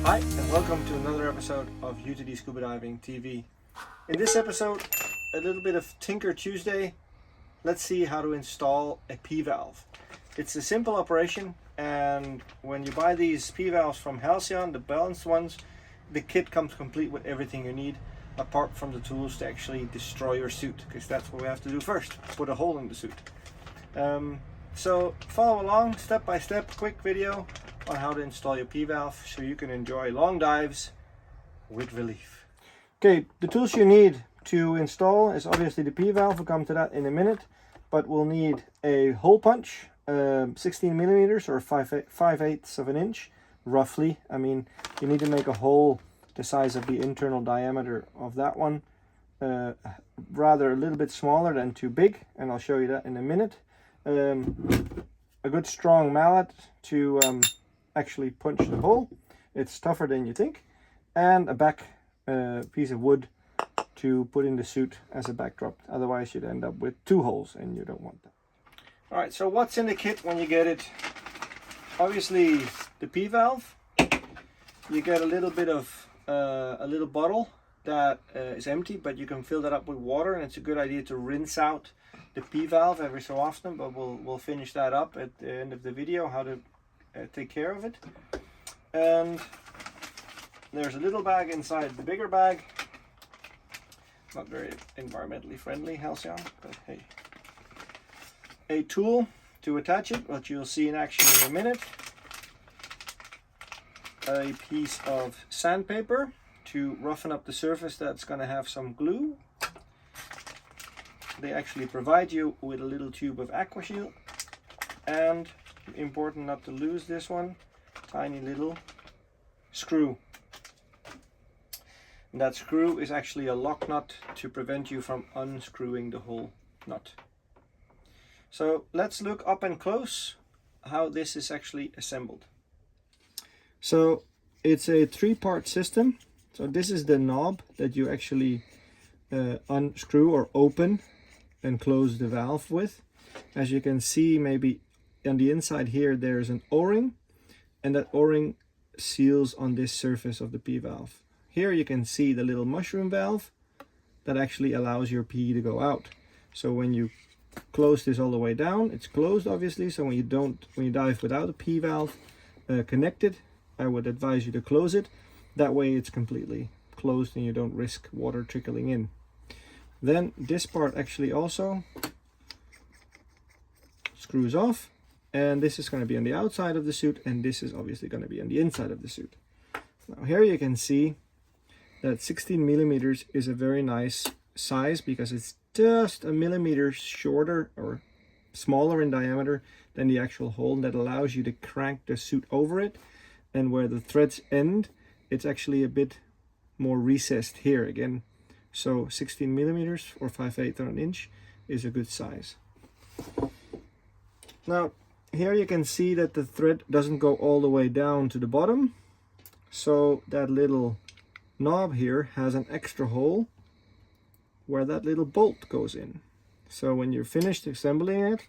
Hi and welcome to another episode of UTD Scuba Diving TV. In this episode, a little bit of Tinker Tuesday. Let's see how to install a P-valve. It's a simple operation, and when you buy these P-valves from Halcyon, the balanced ones, the kit comes complete with everything you need apart from the tools to actually destroy your suit, because that's what we have to do first, put a hole in the suit. So follow along step by step, quick video on how to install your P-valve so you can enjoy long dives with relief. Okay, the tools you need to install is obviously the P-valve. We'll come to that in a minute, but we'll need a hole punch, 16 millimeters or 5/8 of an inch, roughly. I mean, you need to make a hole the size of the internal diameter of that one, rather a little bit smaller than too big, and I'll show you that in a minute. A good strong mallet to actually punch the hole. It's tougher than you think. And a back piece of wood to put in the suit as a backdrop. Otherwise you'd end up with two holes, and you don't want that. Alright, so what's in the kit when you get it? Obviously the P-valve. You get a little bit of a little bottle that is empty, but you can fill that up with water, and it's a good idea to rinse out the P-valve every so often, but we'll finish that up at the end of the video, how to take care of it. And there's a little bag inside the bigger bag. Not very environmentally friendly, Halcyon, but hey. A tool to attach it, which you'll see in action in a minute. A piece of sandpaper to roughen up the surface that's going to have some glue. They actually provide you with a little tube of aqua shield, and important not to lose this one, tiny little screw. And that screw is actually a lock nut to prevent you from unscrewing the whole nut. So let's look up and close how this is actually assembled. So it's a three-part system. So this is the knob that you actually unscrew or open and close the valve with. As you can see, maybe on the inside here there's an O-ring, and that O-ring seals on this surface of the P-valve. Here you can see the little mushroom valve that actually allows your P to go out. So when you close this all the way down, it's closed obviously, so when you dive without a P-valve connected, I would advise you to close it. That way it's completely closed and you don't risk water trickling in. Then this part actually also screws off, and this is going to be on the outside of the suit, and this is obviously going to be on the inside of the suit. Now here you can see that 16 millimeters is a very nice size, because it's just a millimeter shorter or smaller in diameter than the actual hole. That allows you to crank the suit over it, and where the threads end, it's actually a bit more recessed here again. So 16 millimeters or 5/8 of an inch is a good size. Now here you can see that the thread doesn't go all the way down to the bottom. So that little knob here has an extra hole where that little bolt goes in. So when you're finished assembling it,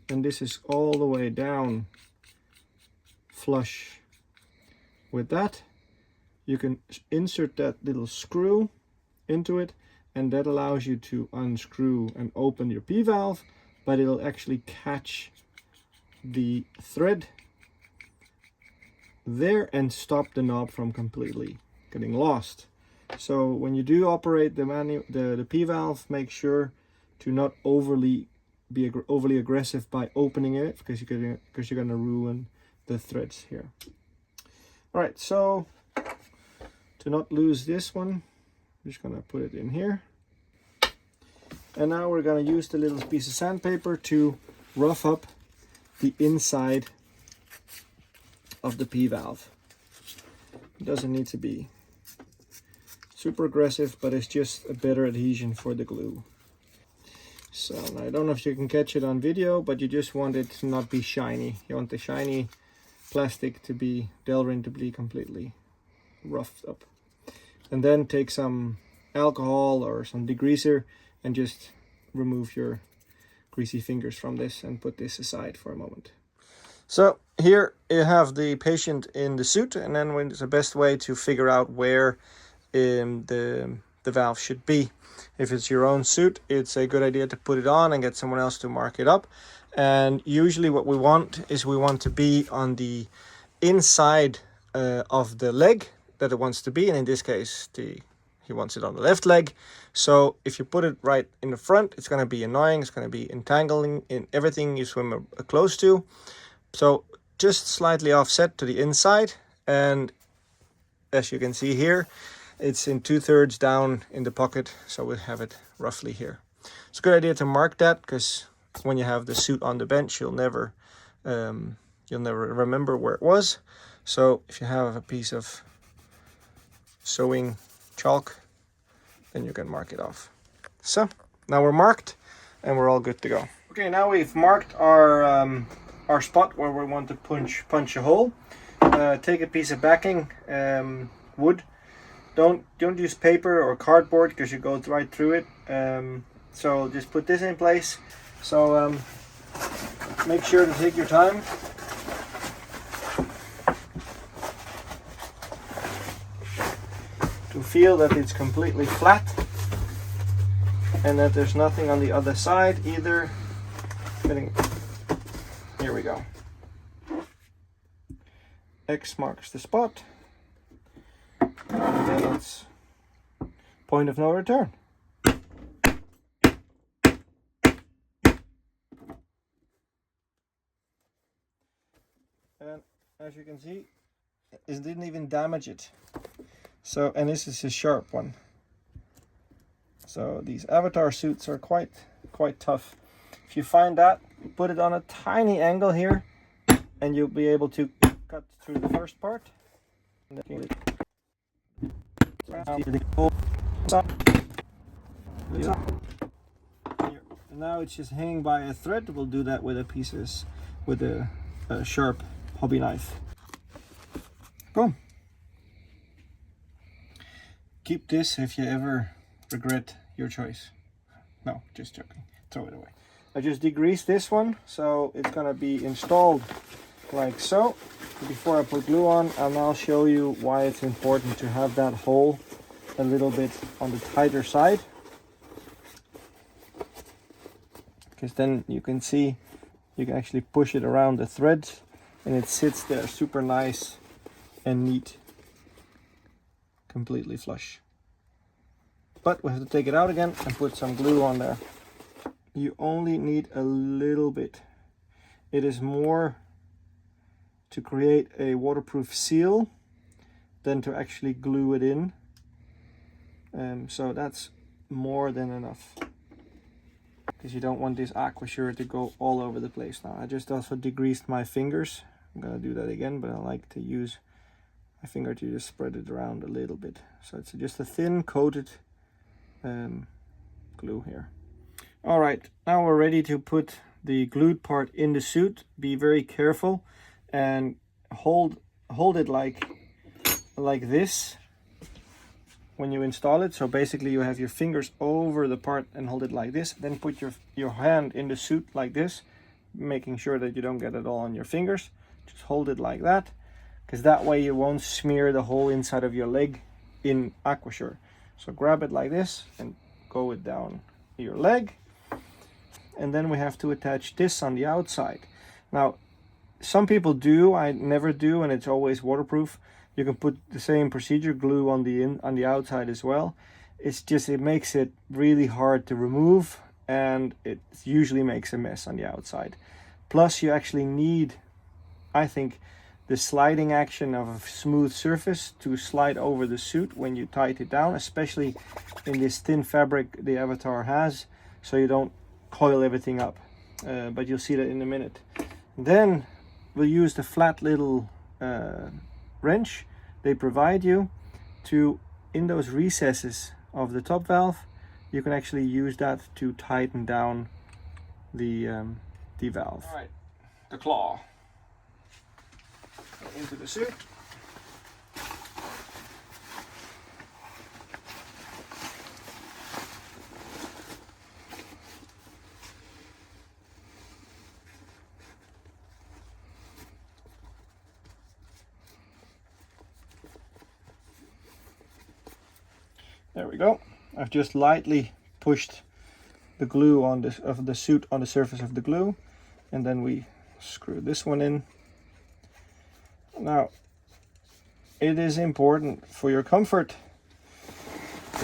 and this is all the way down flush with that, you can insert that little screw into it, and that allows you to unscrew and open your P-valve, but it'll actually catch the thread there and stop the knob from completely getting lost. So when you do operate the P-valve, make sure to not overly aggressive by opening it, because you're gonna ruin the threads here. All right, so to not lose this one, I'm just gonna put it in here. And now we're gonna use the little piece of sandpaper to rough up the inside of the P-valve. It doesn't need to be super aggressive, but it's just a better adhesion for the glue. So I don't know if you can catch it on video, but you just want it to not be shiny. You want the shiny plastic to be Delrin to be completely roughed up. And then take some alcohol or some degreaser and just remove your greasy fingers from this and put this aside for a moment. So here you have the patient in the suit, and then it's the best way to figure out where the valve should be. If it's your own suit, it's a good idea to put it on and get someone else to mark it up. And usually what we want to be on the inside of the leg that it wants to be, and in this case he wants it on the left leg. So if you put it right in the front, it's going to be annoying, it's going to be entangling in everything you swim close to. So just slightly offset to the inside, and as you can see here, it's in 2/3 down in the pocket, so we'll have it roughly here. It's a good idea to mark that, because when you have the suit on the bench, you'll never remember where it was. So if you have a piece of sewing chalk, then you can mark it off. So now we're marked and we're all good to go. Okay, now we've marked our spot where we want to punch a hole. Take a piece of backing, wood. Don't use paper or cardboard, because you go right through it. So just put this in place. So make sure to take your time. To feel that it's completely flat and that there's nothing on the other side either. Here we go. X marks the spot. And then it's point of no return. And as you can see, it didn't even damage it. So, and this is a sharp one. So these Avatar suits are quite tough. If you find that, put it on a tiny angle here, and you'll be able to cut through the first part. Now it's just hanging by a thread. We'll do that with a sharp hobby knife. Boom. Keep this if you ever regret your choice. No, just joking. Throw it away. I just degreased this one, so it's gonna be installed like so. Before I put glue on, I'll now show you why it's important to have that hole a little bit on the tighter side, because then you can see you can actually push it around the thread and it sits there super nice and neat, completely flush. But we have to take it out again and put some glue on there. You only need a little bit. It is more to create a waterproof seal than to actually glue it in. So that's more than enough, because you don't want this aquasure to go all over the place. Now I just also degreased my fingers. I'm gonna do that again, but I like to use my finger to just spread it around a little bit. So it's just a thin coated glue here. All right, now we're ready to put the glued part in the suit. Be very careful and hold it like this when you install it. So basically you have your fingers over the part and hold it like this, then put your hand in the suit like this, making sure that you don't get it all on your fingers. Just hold it like that, because that way you won't smear the whole inside of your leg in aquasure. So grab it like this and go it down your leg, and then we have to attach this on the outside. Now some people do, I never do, and it's always waterproof. You can put the same procedure, glue on the outside as well. It's just, it makes it really hard to remove, and it usually makes a mess on the outside. Plus you actually need, I think, the sliding action of a smooth surface to slide over the suit when you tighten it down, especially in this thin fabric the Avatar has, so you don't coil everything up. But you'll see that in a minute. Then we'll use the flat little wrench they provide you to, in those recesses of the top valve, you can actually use that to tighten down the valve. All right, the claw into the suit. There we go. I've just lightly pushed the glue on this of the suit on the surface of the glue, and then we screw this one in. Now, it is important for your comfort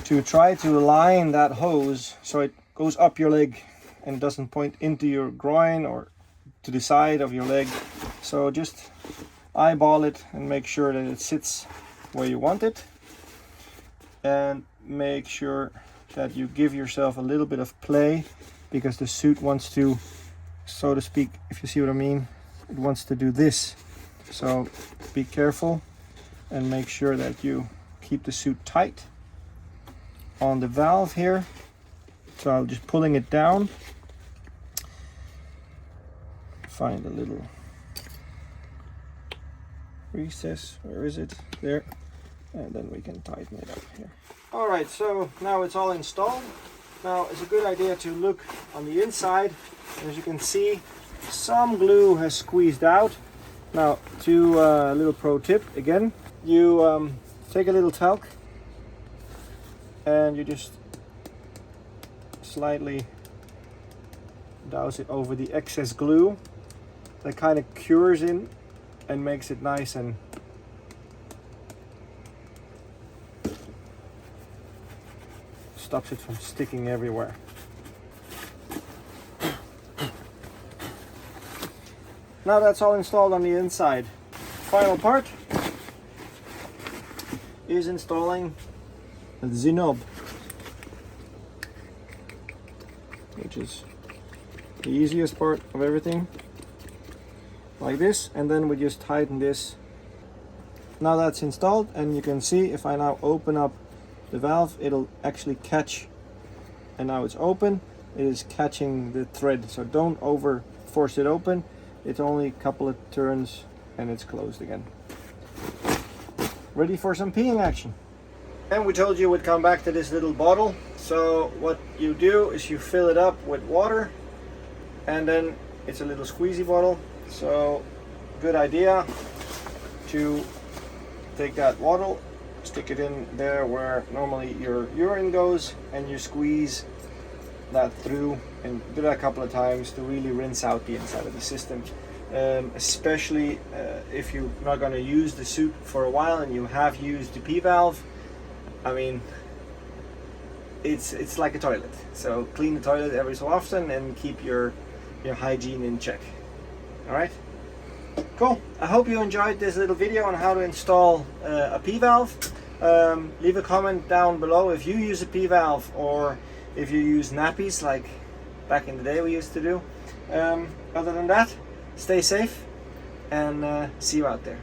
to try to align that hose so it goes up your leg and doesn't point into your groin or to the side of your leg. So just eyeball it and make sure that it sits where you want it, and make sure that you give yourself a little bit of play, because the suit wants to, so to speak, if you see what I mean, it wants to do this. So be careful and make sure that you keep the suit tight on the valve here. So I'm just pulling it down, find a little recess, where is it? There, and then we can tighten it up here. All right, so now it's all installed. Now it's a good idea to look on the inside. As you can see, some glue has squeezed out. Now, a little pro tip again, you take a little talc and you just slightly douse it over the excess glue. That kind of cures in and makes it nice and stops it from sticking everywhere. Now that's all installed on the inside. Final part is installing the knob, which is the easiest part of everything. Like this, and then we just tighten this. Now that's installed, and you can see if I now open up the valve, it'll actually catch, and now it's open. It is catching the thread, so don't over force it open. It's only a couple of turns and it's closed again. Ready for some peeing action. And we told you we'd come back to this little bottle. So what you do is you fill it up with water, and then it's a little squeezy bottle. So good idea to take that bottle, stick it in there where normally your urine goes, and you squeeze that through, and do that a couple of times to really rinse out the inside of the system. Especially if you're not going to use the suit for a while and you have used the P-valve. I mean, it's like a toilet. So clean the toilet every so often and keep your hygiene in check. Alright, cool. I hope you enjoyed this little video on how to install a P-valve. Leave a comment down below if you use a P-valve or if you use nappies like back in the day we used to do. Other than that, stay safe and see you out there.